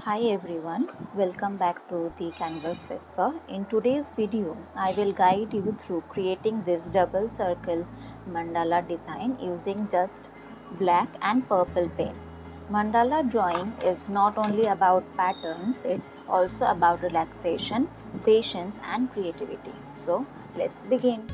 Hi everyone, welcome back to the Canvas Whisper. In today's video, I will guide you through creating this double circle mandala design using just black and purple paint. Mandala drawing is not only about patterns, it's also about relaxation, patience and creativity. So let's begin.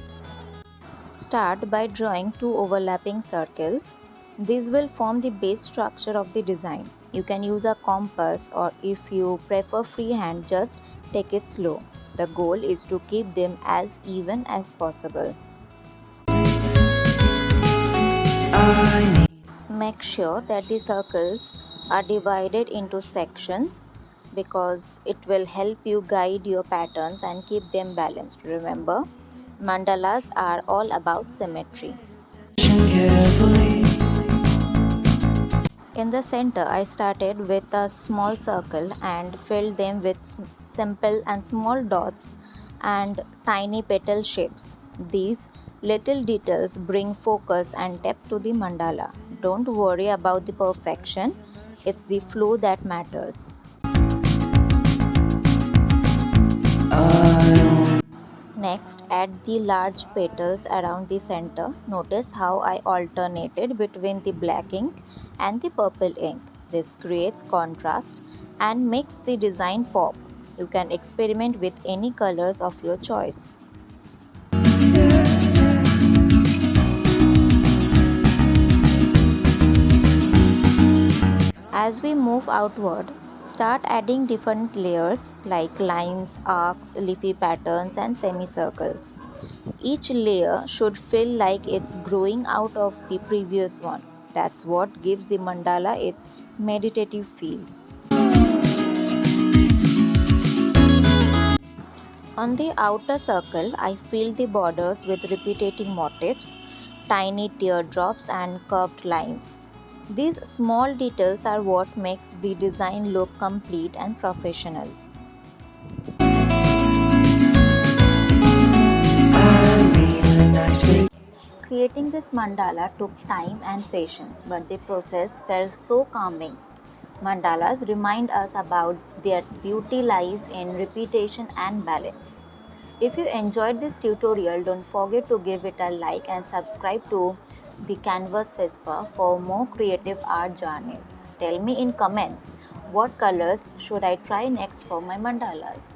Start by drawing two overlapping circles. These will form the base structure of the design. You can use a compass, or if you prefer freehand, just take it slow. The goal is to keep them as even as possible. Make sure that the circles are divided into sections because it will help you guide your patterns and keep them balanced. Remember, mandalas are all about symmetry. In the center, I started with a small circle and filled them with simple and small dots and tiny petal shapes. These little details bring focus and depth to the mandala. Don't worry about the perfection, it's the flow that matters. Next, add the large petals around the center. Notice how I alternated between the black ink and the purple ink. This creates contrast and makes the design pop. You can experiment with any colors of your choice. As we move outward, start adding different layers like lines, arcs, leafy patterns and semicircles. Each layer should feel like it's growing out of the previous one. That's what gives the mandala its meditative feel. On the outer circle, I filled the borders with repeating motifs, tiny teardrops and curved lines. These small details are what makes the design look complete and professional. Creating this mandala took time and patience, but the process felt so calming. Mandalas remind us about their beauty lies in repetition and balance. If you enjoyed this tutorial, don't forget to give it a like and subscribe to the Canvas Whisper for more creative art journeys. Tell me in comments what colors should I try next for my mandalas.